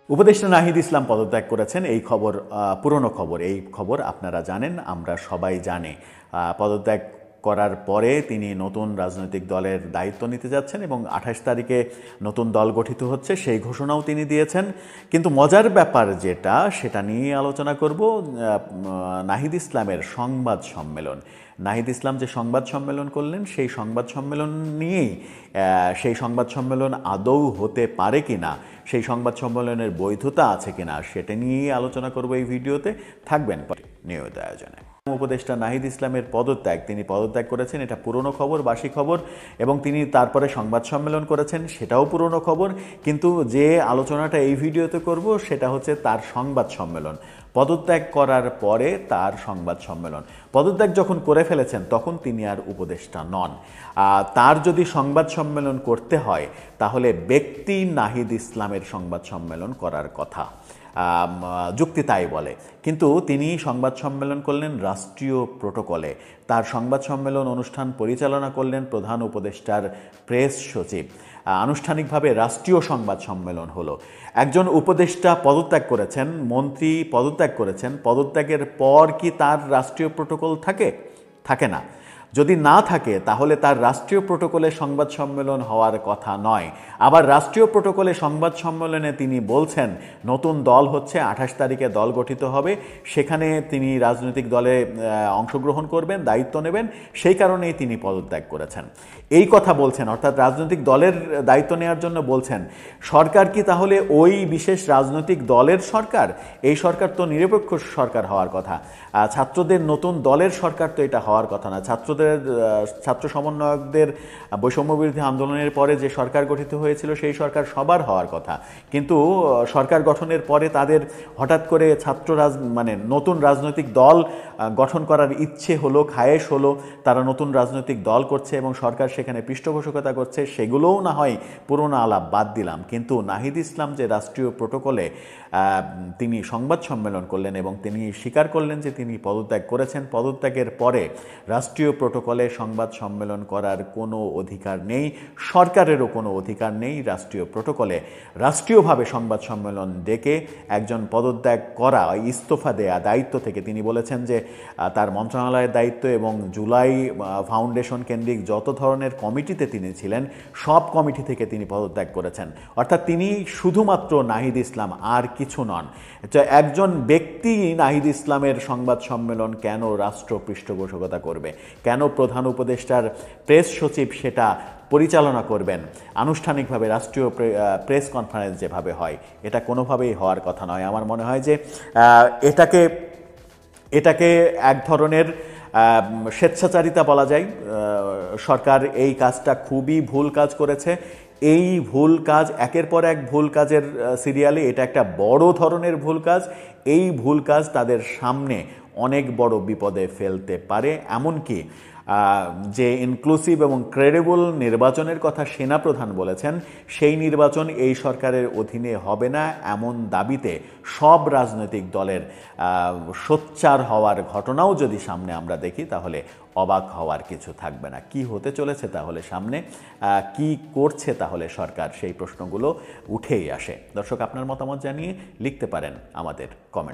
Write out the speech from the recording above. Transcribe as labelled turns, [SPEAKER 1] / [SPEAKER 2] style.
[SPEAKER 1] উপদেষ্টা নাহিদ ইসলাম পদত্যাগ করেছেন। এই খবর পুরনো খবর, এই খবর আপনারা জানেন, আমরা সবাই জানি। পদত্যাগ করার পরে তিনি নতুন রাজনৈতিক দলের দায়িত্ব নিতে যাচ্ছেন এবং 28 তারিখে নতুন দল গঠিত হচ্ছে, সেই ঘোষণাও তিনি দিয়েছেন। কিন্তু মজার ব্যাপার যেটা, সেটা নিয়ে আলোচনা করব। নাহিদ ইসলামের সংবাদ সম্মেলন, নাহিদ ইসলাম যে সংবাদ সম্মেলন করলেন, সেই সংবাদ সম্মেলন নিয়েই সেই সংবাদ সম্মেলন আদৌ হতে পারে কিনা, সেই সংবাদ সম্মেলনের বৈধতা আছে কিনা, সেটা নিয়েই আলোচনা করব এই ভিডিওতে। থাকবেন নিয়মিত আয়োজনে। উপদেষ্টা নাহিদ ইসলামের পদত্যাগ, তিনি পদত্যাগ করেছেন, এটা পুরনো খবর, বাসি খবর, এবং তিনি তারপরে সংবাদ সম্মেলন করেছেন, সেটাও পুরনো খবর। কিন্তু যে আলোচনাটা এই ভিডিওতে করব সেটা হচ্ছে তার সংবাদ সম্মেলন, পদত্যাগ করার পরে তার সংবাদ সম্মেলন। পদত্যাগ যখন করে ফেলেছেন তখন তিনি আর উপদেষ্টা নন। তার যদি সংবাদ সম্মেলন করতে হয় তাহলে ব্যক্তি নাহিদ ইসলামের সংবাদ সম্মেলন করার কথা, যুক্তি তাই বলে। কিন্তু তিনি সংবাদ সম্মেলন করলেন রাষ্ট্রীয় প্রোটোকলে। তার সংবাদ সম্মেলন অনুষ্ঠান পরিচালনা করলেন প্রধান উপদেষ্টার প্রেস সচিব। আনুষ্ঠানিকভাবে রাষ্ট্রীয় সংবাদ সম্মেলন হলো। একজন উপদেষ্টা পদত্যাগ করেছেন, মন্ত্রী পদত্যাগ করেছেন, পদত্যাগের পর কি তার রাষ্ট্রীয় প্রোটোকল থাকে? থাকে না। যদি না থাকে তাহলে তার রাষ্ট্রীয় প্রোটোকলে সংবাদ সম্মেলন হওয়ার কথা নয়। আবার রাষ্ট্রীয় প্রোটোকলে সংবাদ সম্মেলনে তিনি বলছেন নতুন দল হচ্ছে, 28 তারিখে দল গঠিত হবে, সেখানে তিনি রাজনৈতিক দলে অংশগ্রহণ করবেন, দায়িত্ব নেবেন, সেই কারণেই তিনি পদত্যাগ করেছেন। এই কথা বলছেন, অর্থাৎ রাজনৈতিক দলের দায়িত্ব নেওয়ার জন্য বলছেন। সরকার কি তাহলে ওই বিশেষ রাজনৈতিক দলের সরকার? এই সরকার তো নিরপেক্ষ সরকার হওয়ার কথা। ছাত্রদের নতুন দলের সরকার তো এটা হওয়ার কথা না। ছাত্র সমন্বয়কদের বৈষম্যবিরোধী আন্দোলনের পরে যে সরকার গঠিত হয়েছিল সেই সরকার সবার হওয়ার কথা। কিন্তু সরকার গঠনের পরে তাদের হঠাৎ করে নতুন রাজনৈতিক দল গঠন করার ইচ্ছে হলো, খায়েশ হলো, তারা নতুন রাজনৈতিক দল করছে এবং সরকার সেখানে পৃষ্ঠপোষকতা করছে। সেগুলোও না হয় পুরোনো আলাপ, বাদ দিলাম। কিন্তু নাহিদ ইসলাম যে রাষ্ট্রীয় প্রোটোকলে তিনি সংবাদ সম্মেলন করলেন এবং তিনি স্বীকার করলেন যে তিনি পদত্যাগ করেছেন, পদত্যাগের পরে রাষ্ট্রীয় প্রোটোকলে সংবাদ সম্মেলন করার কোনো অধিকার নেই, সরকারেরও কোনো অধিকার নেই। রাষ্ট্রীয় প্রোটোকলে রাষ্ট্রীয়ভাবে সংবাদ সম্মেলন ডেকে একজন পদত্যাগ করা, ইস্তফা দেয়া দায়িত্ব থেকে, তিনি বলেছেন যে তার মন্ত্রণালয়ের দায়িত্ব এবং জুলাই ফাউন্ডেশন কেন্দ্রিক যত ধরনের কমিটিতে তিনি ছিলেন সব কমিটি থেকে তিনি পদত্যাগ করেছেন। অর্থাৎ তিনি শুধুমাত্র নাহিদ ইসলাম, আর কিছু নন। একজন ব্যক্তি নাহিদ ইসলামের সংবাদ সম্মেলন কেন রাষ্ট্র পৃষ্ঠপোষকতা করবে? কেন প্রধান উপদেষ্টার প্রেস সচিব সেটা পরিচালনা করবেন? আনুষ্ঠানিকভাবে রাষ্ট্রীয় প্রেস কনফারেন্স যেভাবে হয়, এটা কোনোভাবেই হওয়ার কথা নয়। আমার মনে হয় যে এটাকে এক ধরনের স্বেচ্ছাচারিতা বলা যায়। সরকার এই কাজটা খুবই ভুল কাজ করেছে। এই ভুল কাজ, একের পর এক ভুল কাজের সিরিয়ালে এটা একটা বড় ধরনের ভুল কাজ। এই ভুল কাজ তাদের সামনে অনেক বড় বিপদে ফেলতে পারে। এমনকি যে ইনক্লুসিভ এবং ক্রেডিবল নির্বাচনের কথা সেনাপ্রধান বলেছেন, সেই নির্বাচন এই সরকারের অধীনে হবে না, এমন দাবিতে সব রাজনৈতিক দলের সোচ্চার হওয়ার ঘটনাও যদি সামনে আমরা দেখি তাহলে অবাক হওয়ার কিছু থাকবে না। কি হতে চলেছে তাহলে সামনে, কি করছে তাহলে সরকার, সেই প্রশ্নগুলো উঠেই আসে। দর্শক, আপনার মতামত জানিয়ে লিখতে পারেন আমাদের কমেন্ট।